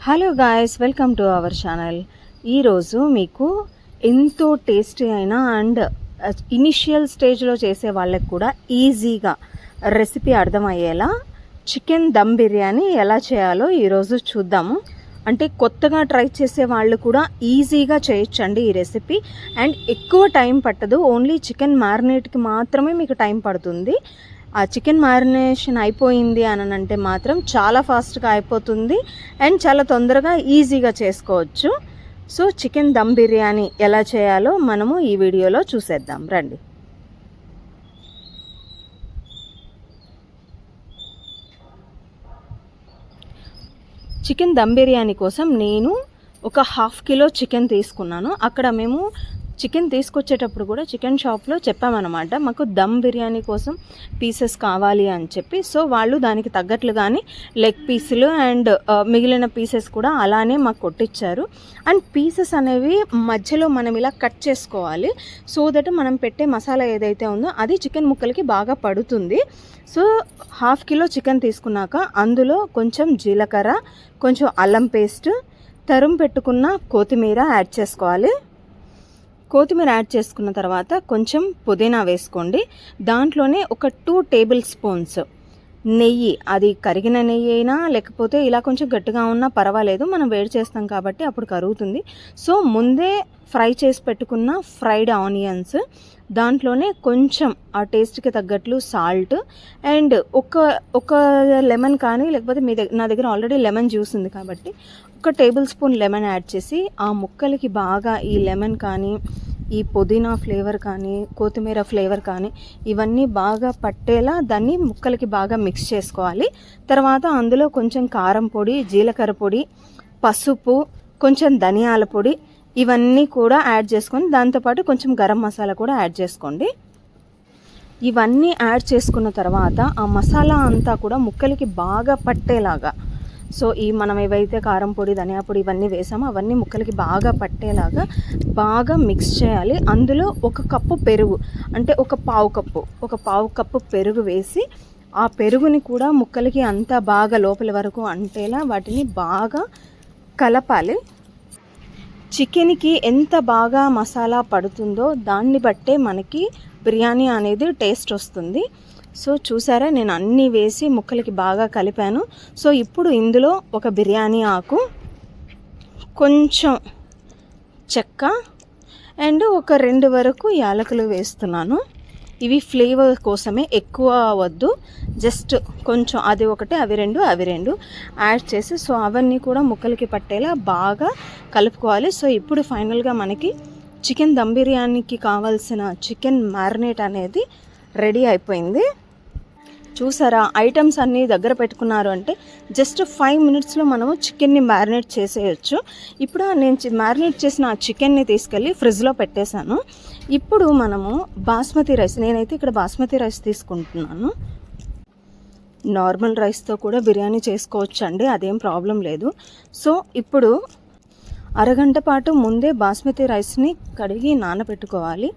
Hello guys, welcome to our channel. ఈరోజు మీకు ఎంతో టేస్టీ అయిన అండ్ ఇనిషియల్ స్టేజ్లో చేసే వాళ్ళకి కూడా ఈజీగా రెసిపీ అర్థమయ్యేలా చికెన్ దమ్ బిర్యానీ ఎలా చేయాలో ఈరోజు చూద్దాము. అంటే కొత్తగా ట్రై చేసే వాళ్ళు కూడా ఈజీగా చేయొచ్చండి ఈ రెసిపీ. అండ్ ఎక్కువ టైం పట్టదు, ఓన్లీ చికెన్ మ్యారినేట్కి మాత్రమే మీకు టైం పడుతుంది. ఆ చికెన్ మ్యారినేషన్ అయిపోయింది అని అంటే మాత్రం చాలా ఫాస్ట్గా అయిపోతుంది అండ్ చాలా తొందరగా ఈజీగా చేసుకోవచ్చు. సో చికెన్ దమ్ బిర్యానీ ఎలా చేయాలో మనము ఈ వీడియోలో చూసేద్దాం రండి. చికెన్ దమ్ బిర్యానీ కోసం నేను ఒక 1/2 కిలో చికెన్ తీసుకున్నాను. అక్కడ మేము చికెన్ తీసుకొచ్చేటప్పుడు కూడా చికెన్ షాప్లో చెప్పామన్నమాట, మాకు దమ్ బిర్యానీ కోసం పీసెస్ కావాలి అని చెప్పి. సో వాళ్ళు దానికి తగ్గట్లుగానే లెగ్ పీసులు అండ్ మిగిలిన పీసెస్ కూడా అలానే మాకు కొట్టించారు. అండ్ పీసెస్ అనేవి మధ్యలో మనం ఇలా కట్ చేసుకోవాలి, సో దట్ మనం పెట్టే మసాలా ఏదైతే ఉందో అది చికెన్ ముక్కలకి బాగా పడుతుంది. సో 1/2 కిలో చికెన్ తీసుకున్నాక అందులో కొంచెం జీలకర్ర, కొంచెం అల్లం పేస్ట్, తరుము పెట్టుకున్న కొత్తిమీర యాడ్ చేసుకోవాలి. కొత్తిమీర యాడ్ చేసుకున్న తర్వాత కొంచెం పుదీనా వేసుకోండి. దాంట్లోనే ఒక 2 టేబుల్ స్పూన్స్ నెయ్యి, అది కరిగిన నెయ్యి అయినా లేకపోతే ఇలా కొంచెం గట్టిగా ఉన్నా పర్వాలేదు, మనం వేడి చేస్తాం కాబట్టి అప్పుడు కరుగుతుంది. సో ముందే ఫ్రై చేసి పెట్టుకున్న ఫ్రైడ్ ఆనియన్స్, దాంట్లోనే కొంచెం ఆ టేస్ట్కి తగ్గట్లు సాల్ట్ అండ్ ఒక లెమన్ కానీ లేకపోతే నా దగ్గర ఆల్రెడీ లెమన్ జ్యూస్ ఉంది కాబట్టి 1 టేబుల్ స్పూన్ లెమన్ యాడ్ చేసి ఆ ముక్కలకి బాగా ఈ లెమన్ కానీ ఈ పుదీనా ఫ్లేవర్ కానీ కొత్తిమీర ఫ్లేవర్ కానీ ఇవన్నీ బాగా పట్టేలా దాన్ని ముక్కలకి బాగా మిక్స్ చేసుకోవాలి. తర్వాత అందులో కొంచెం కారం పొడి, జీలకర్ర పొడి, పసుపు, కొంచెం ధనియాల పొడి ఇవన్నీ కూడా యాడ్ చేసుకొని దాంతోపాటు కొంచెం గరం మసాలా కూడా యాడ్ చేసుకోండి. ఇవన్నీ యాడ్ చేసుకున్న తర్వాత ఆ మసాలా అంతా కూడా ముక్కలకి బాగా పట్టేలాగా, సో మనం ఏవైతే కారం పొడి, ధనియా పొడి ఇవన్నీ వేసామో అవన్నీ ముక్కలకి బాగా పట్టేలాగా బాగా మిక్స్ చేయాలి. అందులో 1 కప్పు పెరుగు, అంటే ఒక పావు కప్పు పెరుగు వేసి ఆ పెరుగుని కూడా ముక్కలకి అంతా బాగా లోపల వరకు అంటేలా వాటిని బాగా కలపాలి. చికెన్కి ఎంత బాగా మసాలా పడుతుందో దాన్ని బట్టే మనకి బిర్యానీ అనేది టేస్ట్ వస్తుంది. సో చూసారా, నేను అన్నీ వేసి ముక్కలకి బాగా కలిపాను. సో ఇప్పుడు ఇందులో ఒక బిర్యానీ ఆకు, కొంచెం చెక్క అండ్ ఒక 2 వరకు యాలకులు వేస్తున్నాను. ఇవి ఫ్లేవర్ కోసమే, ఎక్కువ వద్దు, జస్ట్ కొంచెం అది ఒకటి అవి రెండు యాడ్ చేసి సో అవన్నీ కూడా ముక్కలకి పట్టేలా బాగా కలుపుకోవాలి. సో ఇప్పుడు ఫైనల్గా మనకి చికెన్ దమ్ బిర్యానీకి కావాల్సిన చికెన్ మ్యారినేట్ అనేది రెడీ అయిపోయింది. చూసారా, ఐటమ్స్ అన్నీ దగ్గర పెట్టుకున్నారు అంటే జస్ట్ 5 మినిట్స్లో మనము చికెన్ని మ్యారినేట్ చేసేయచ్చు. ఇప్పుడు నేను మ్యారినేట్ చేసిన ఆ చికెన్ని తీసుకెళ్ళి ఫ్రిడ్జ్లో పెట్టేశాను. ఇప్పుడు మనము బాస్మతి రైస్, నేనైతే ఇక్కడ బాస్మతి రైస్ తీసుకుంటున్నాను. నార్మల్ రైస్తో కూడా బిర్యానీ చేసుకోవచ్చు అండి, అదేం ప్రాబ్లం లేదు. సో ఇప్పుడు అరగంట పాటు ముందే బాస్మతి రైస్ని కడిగి నానబెట్టుకోవాలి.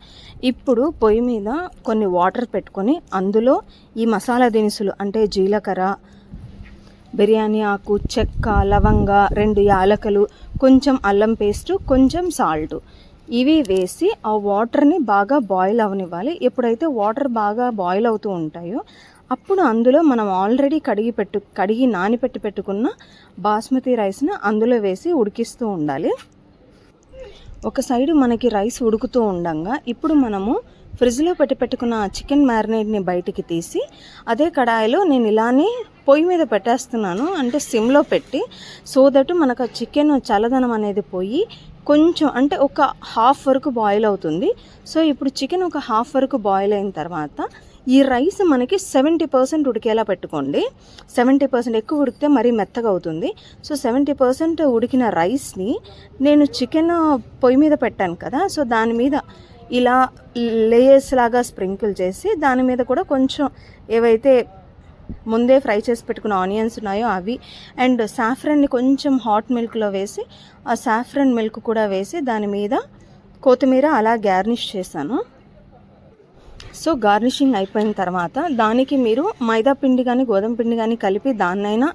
ఇప్పుడు పొయ్యి మీద కొన్ని వాటర్ పెట్టుకొని అందులో ఈ మసాలా దినుసులు అంటే జీలకర్ర, బిర్యానీ ఆకు, చెక్క, లవంగ, 2 యాలకులు, కొంచెం అల్లం పేస్టు, కొంచెం సాల్ట్ ఇవి వేసి ఆ వాటర్ని బాగా బాయిల్ అవనివ్వాలి. ఎప్పుడైతే వాటర్ బాగా బాయిల్ అవుతూ ఉంటాయో అప్పుడు అందులో మనం ఆల్రెడీ కడిగి నానిపెట్టి పెట్టుకున్న బాస్మతి రైస్ని అందులో వేసి ఉడికిస్తూ ఉండాలి. ఒక సైడు మనకి రైస్ ఉడుకుతూ ఉండగా ఇప్పుడు మనము ఫ్రిడ్జ్లో పెట్టుకున్న చికెన్ మ్యారినేట్ని బయటికి తీసి అదే కడాయిలో నేను ఇలానే పొయ్యి మీద పెట్టేస్తున్నాను, అంటే సిమ్లో పెట్టి, సో దట్ మనకు ఆ చికెన్ చల్లదనం అనేది పోయి కొంచెం అంటే ఒక 1/2 వరకు బాయిల్ అవుతుంది. సో ఇప్పుడు చికెన్ ఒక 1/2 వరకు బాయిల్ అయిన తర్వాత ఈ రైస్ మనకి 70% ఉడికేలా పెట్టుకోండి. 70% ఎక్కువ ఉడికితే మరీ మెత్తగా అవుతుంది. సో 70% ఉడికిన రైస్ని నేను చికెన్ పొయ్యి మీద పెట్టాను కదా, సో దాని మీద ఇలా లేయర్స్ లాగా స్ప్రింకిల్ చేసి దాని మీద కూడా కొంచెం ఏవైతే ముందే ఫ్రై చేసి పెట్టుకున్న ఆనియన్స్ ఉన్నాయో అవి అండ్ సాఫ్రన్ని కొంచెం హాట్ మిల్క్లో వేసి ఆ సాఫ్రన్ మిల్క్ కూడా వేసి దాని మీద కొత్తిమీర అలా గార్నిష్ చేశాను. సో గార్నిషింగ్ అయిపోయిన తర్వాత దానికి మీరు మైదా పిండి కానీ గోధుమ పిండి కానీ కలిపి దాన్నైనా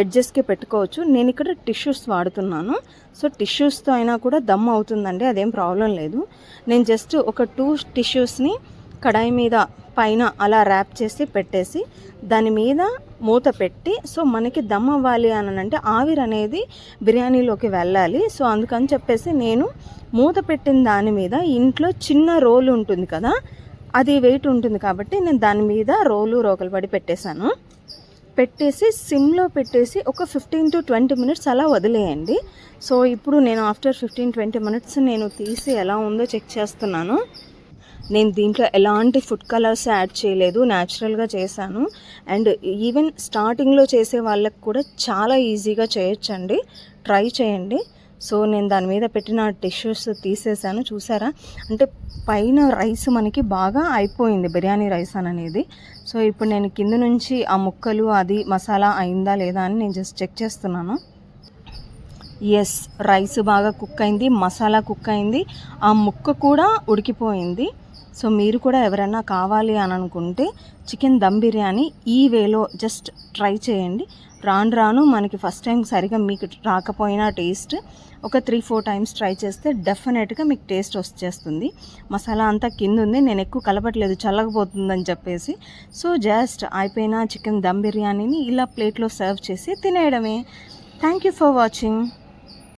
ఎడ్జెస్కి పెట్టుకోవచ్చు. నేను ఇక్కడ టిష్యూస్ వాడుతున్నాను. సో టిష్యూస్తో అయినా కూడా దమ్ అవుతుందండి, అదేం ప్రాబ్లం లేదు. నేను జస్ట్ ఒక 2 టిష్యూస్ని కడాయి మీద పైన అలా ర్యాప్ చేసి పెట్టేసి దాని మీద మూత పెట్టి, సో మనకి దమ్ అవ్వాలి అని అంటే ఆవిరి అనేది బిర్యానీలోకి వెళ్ళాలి. సో అందుకని చెప్పేసి నేను మూత పెట్టిన దాని మీద ఇంట్లో చిన్న రోలు ఉంటుంది కదా, అది వెయిట్ ఉంటుంది కాబట్టి నేను దాని మీద రోకలు పడి పెట్టేశాను. పెట్టేసి సిమ్లో పెట్టేసి ఒక 15 to 20 మినిట్స్ అలా వదిలేయండి. సో ఇప్పుడు నేను ఆఫ్టర్ 15-20 మినిట్స్ నేను తీసి ఎలా ఉందో చెక్ చేస్తున్నాను. నేను దీంట్లో ఎలాంటి ఫుడ్ కలర్స్ యాడ్ చేయలేదు, న్యాచురల్గా చేశాను. అండ్ ఈవెన్ స్టార్టింగ్లో చేసే వాళ్ళకి కూడా చాలా ఈజీగా చేయొచ్చండి, ట్రై చేయండి. సో నేను దాని మీద పెట్టిన టిష్యూస్ తీసేసాను, చూసారా? అంటే పైన రైస్ మనకి బాగా అయిపోయింది, బిర్యానీ రైస్ అనేది. సో ఇప్పుడు నేను కింద నుంచి ఆ ముక్కలు అది మసాలా అయిందా లేదా అని నేను జస్ట్ చెక్ చేస్తున్నాను. ఎస్, రైస్ బాగా కుక్ అయింది, మసాలా కుక్ అయింది, ఆ ముక్క కూడా ఉడికిపోయింది. సో మీరు కూడా ఎవరైనా కావాలి అని అనుకుంటే చికెన్ దమ్ బిర్యానీ ఈ వేలో జస్ట్ ట్రై చేయండి. రాను మనకి ఫస్ట్ టైం సరిగా మీకు రాకపోయినా టేస్ట్ ఒక 3-4 టైమ్స్ ట్రై చేస్తే డెఫినెట్గా మీకు టేస్ట్ వచ్చేస్తుంది. మసాలా అంతా కింద ఉంది, నేను ఎక్కువ కలపట్లేదు చల్లకపోతుందని చెప్పేసి. సో జస్ట్ అయిపోయిన చికెన్ దమ్ బిర్యానీని ఇలా ప్లేట్లో సర్వ్ చేసి తినేయడమే. Thank you for watching.